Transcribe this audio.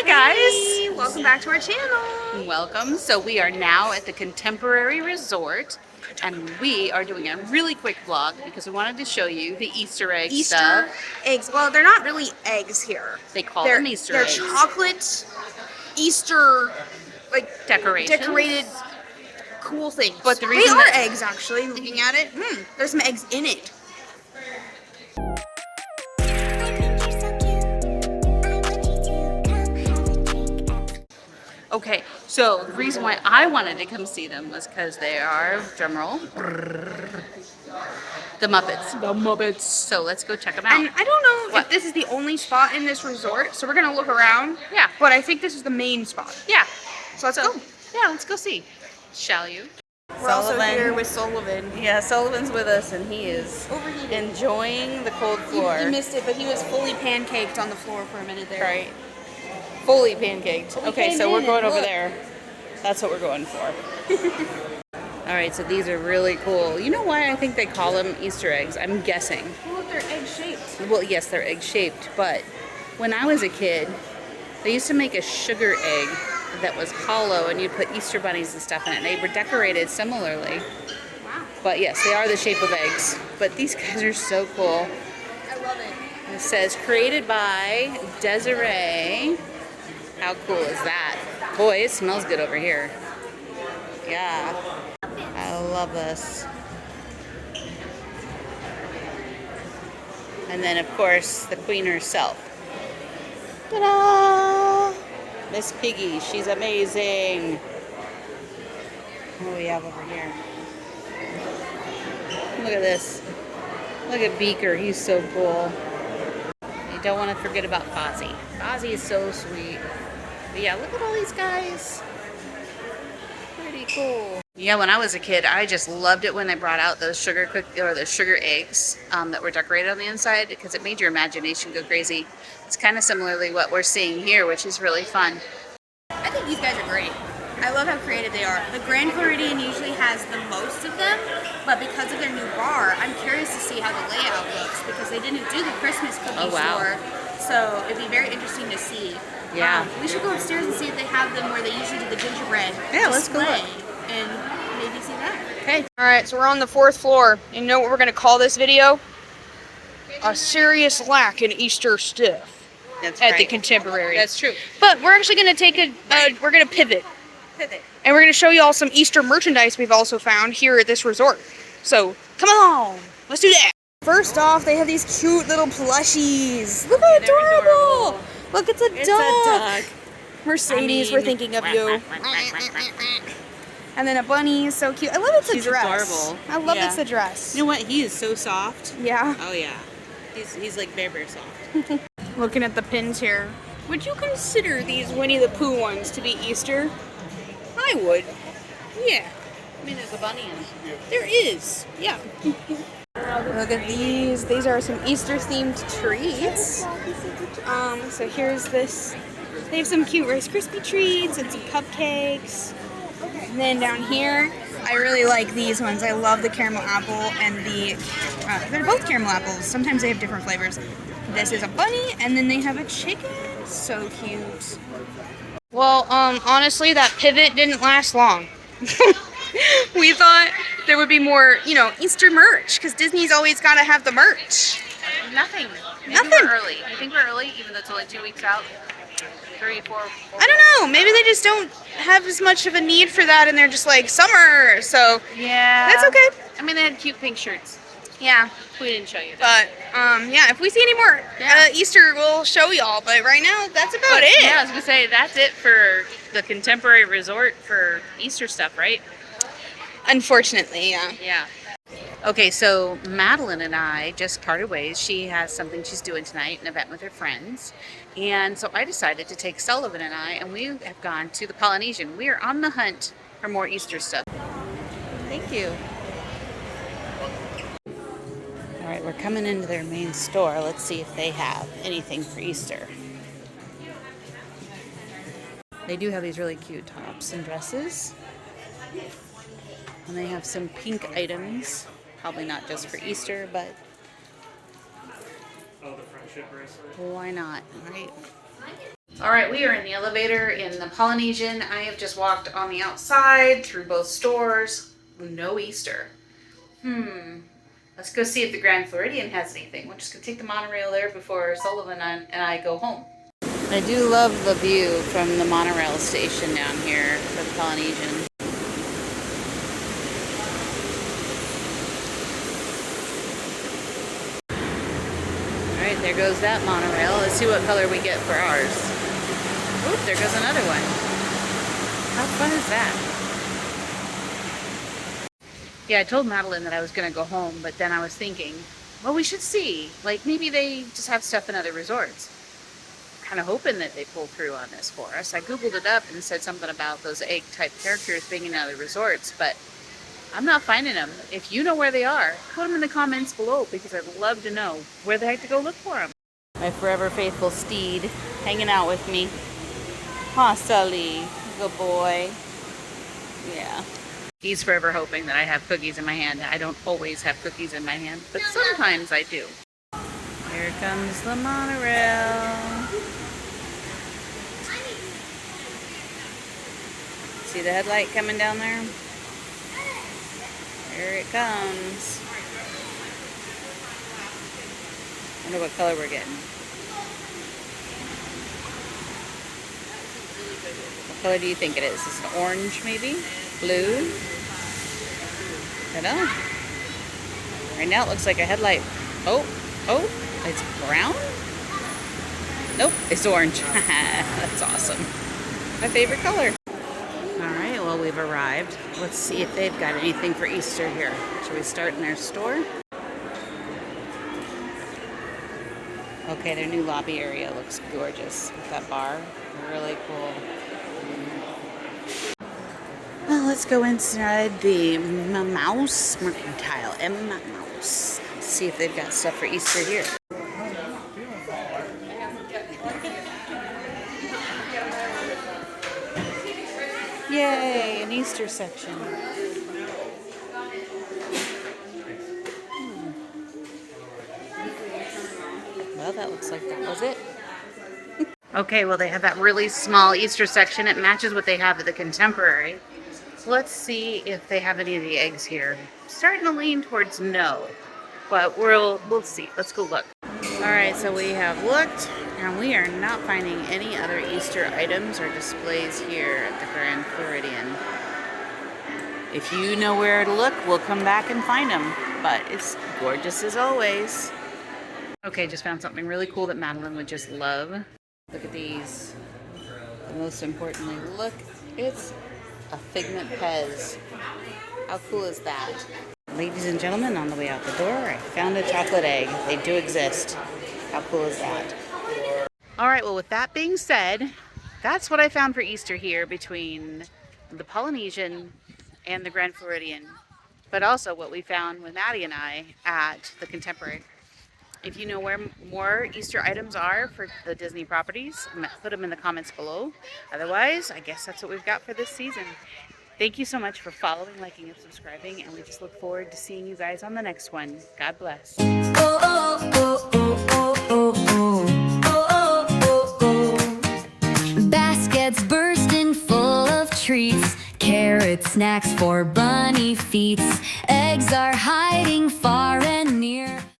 Hi guys! Welcome back to our channel. Welcome. So we are now at the Contemporary Resort and we are doing a really quick vlog because we wanted to show you the Easter egg stuff. Eggs. Well, they're not really eggs here. They call them Easter eggs. They're chocolate Easter decorated cool things. But the reason they are eggs actually, looking at it. There's some eggs in it. Okay, so the reason why I wanted to come see them was because they are, drumroll, the Muppets. The Muppets. So let's go check them out. And I don't know if this is the only spot in this resort, so we're gonna look around. Yeah. But I think this is the main spot. Yeah. So let's go. Yeah, let's go see. Shall you? We're also here with Sullivan. Yeah, Sullivan's with us and he is enjoying the cold floor. You missed it, but he was fully pancaked on the floor for a minute there. Right. Fully pancaked. Okay, so we're going over there. That's what we're going for. Alright, so these are really cool. You know why I think they call them Easter eggs? I'm guessing. Well, they're egg-shaped. Well, yes, they're egg-shaped, but when I was a kid, they used to make a sugar egg that was hollow and you'd put Easter bunnies and stuff in it. And they were decorated similarly. Wow. But yes, they are the shape of eggs. But these guys are so cool. I love it. It says, created by Desiree. How cool is that? Boy, it smells good over here. Yeah. I love this. And then, of course, the queen herself. Ta-da! Miss Piggy, she's amazing. What do we have over here? Look at this. Look at Beaker, he's so cool. You don't want to forget about Fozzie. Fozzie is so sweet. But yeah, look at all these guys. Pretty cool. Yeah, when I was a kid, I just loved it when they brought out those sugar eggs that were decorated on the inside because it made your imagination go crazy. It's kind of similarly what we're seeing here, which is really fun. I think these guys are great. I love how creative they are. The Grand Floridian usually has the most of them, but because of their new bar, I'm curious to see how the layout looks because they didn't do the Christmas cookie store. So it'd be very interesting to see. Yeah. We should go upstairs and see if they have them where they usually do the gingerbread let's go look. And maybe see that. Okay. Alright, so we're on the 4th floor. You know what we're going to call this video? A serious lack in Easter stuff. That's at right. the Contemporary. That's true. But we're actually going to take we're going to pivot. And we're going to show you all some Easter merchandise we've also found here at this resort. So, come along. Let's do that. First off, they have these cute little plushies. Look how adorable. Look, it's a duck. Mercedes, we're thinking of you. And then a bunny, so cute. I love it's a dress. Adorable. I love it's a dress. You know what? He is so soft. Yeah. Oh yeah. He's like very, very soft. Looking at the pins here. Would you consider these Winnie the Pooh ones to be Easter? I would. Yeah. I mean, there's a bunny in it. There is. Yeah. Look at these. These are some Easter-themed treats. So here's this. They have some cute Rice Krispie treats and some cupcakes. And then down here, I really like these ones. I love the caramel apple and they're both caramel apples. Sometimes they have different flavors. This is a bunny, and then they have a chicken. So cute. Well, honestly, that pivot didn't last long. We thought there would be more, Easter merch, because Disney's always got to have the merch. Nothing. Nothing. We're early. I think we're early, even though it's only 2 weeks out. 3, 4. I don't know. Maybe they just don't have as much of a need for that, and they're just like, summer, so yeah. that's okay. I mean, they had cute pink shirts. Yeah. We didn't show you that. But, yeah, if we see any more Easter, we'll show y'all. But right now, that's about it. Yeah, I was going to say, that's it for the Contemporary Resort for Easter stuff, right? Unfortunately, yeah. Yeah. Okay, so Madeline and I just parted ways. She has something she's doing tonight, an event with her friends. And so I decided to take Sullivan and and we have gone to the Polynesian. We are on the hunt for more Easter stuff. Thank you. All right, we're coming into their main store. Let's see if they have anything for Easter. They do have these really cute tops and dresses. And they have some pink items. Probably not just for Easter, but Oh, the friendship bracelet. why not, right? All right, we are in the elevator in the Polynesian. I have just walked on the outside through both stores. No Easter. Let's go see if the Grand Floridian has anything. We're just gonna take the monorail there before Sullivan and I go home. I do love the view from the monorail station down here for the Polynesian. All right, there goes that monorail. Let's see what color we get for ours. Oop, there goes another one. How fun is that? Yeah, I told Madeline that I was going to go home, but then I was thinking, well, we should see. Like, maybe they just have stuff in other resorts. Kind of hoping that they pull through on this for us. I Googled it up and said something about those egg-type characters being in other resorts, but I'm not finding them. If you know where they are, put them in the comments below, because I'd love to know where the heck to go look for them. My forever faithful steed hanging out with me. Aw, Sully, good boy. Yeah. He's forever hoping that I have cookies in my hand. I don't always have cookies in my hand, but sometimes I do. Here comes the monorail. See the headlight coming down there? Here it comes. I wonder what color we're getting. What color do you think it is? Is it an orange maybe? Blue? I don't know. Right now it looks like a headlight. Oh, it's brown? Nope, it's orange. That's awesome. My favorite color. Alright, well, we've arrived. Let's see if they've got anything for Easter here. Should we start in their store? Okay, their new lobby area looks gorgeous with that bar. Really cool. Well, let's go inside the Mouse Mercantile. Mouse. See if they've got stuff for Easter here. Yay, an Easter section. Well, that looks like that was it. Okay, well, they have that really small Easter section. It matches what they have at the Contemporary. Let's see if they have any of the eggs here. I'm starting to lean towards no, but we'll see. Let's go look. All right, so we have looked, and we are not finding any other Easter items or displays here at the Grand Floridian. If you know where to look, we'll come back and find them, but it's gorgeous as always. Okay, just found something really cool that Madeline would just love. Look at these. And most importantly, look, it's a Figment Pez. How cool is that? Ladies and gentlemen, on the way out the door, I found a chocolate egg. They do exist. How cool is that? All right, well, with that being said, that's what I found for Easter here between the Polynesian and the Grand Floridian, but also what we found with Maddie and I at the Contemporary. If you know where more Easter items are for the Disney properties, put them in the comments below. Otherwise, I guess that's what we've got for this season. Thank you so much for following, liking, and subscribing, and we just look forward to seeing you guys on the next one. God bless. Baskets bursting full of treats, carrot snacks for bunny feet. Eggs are hiding far and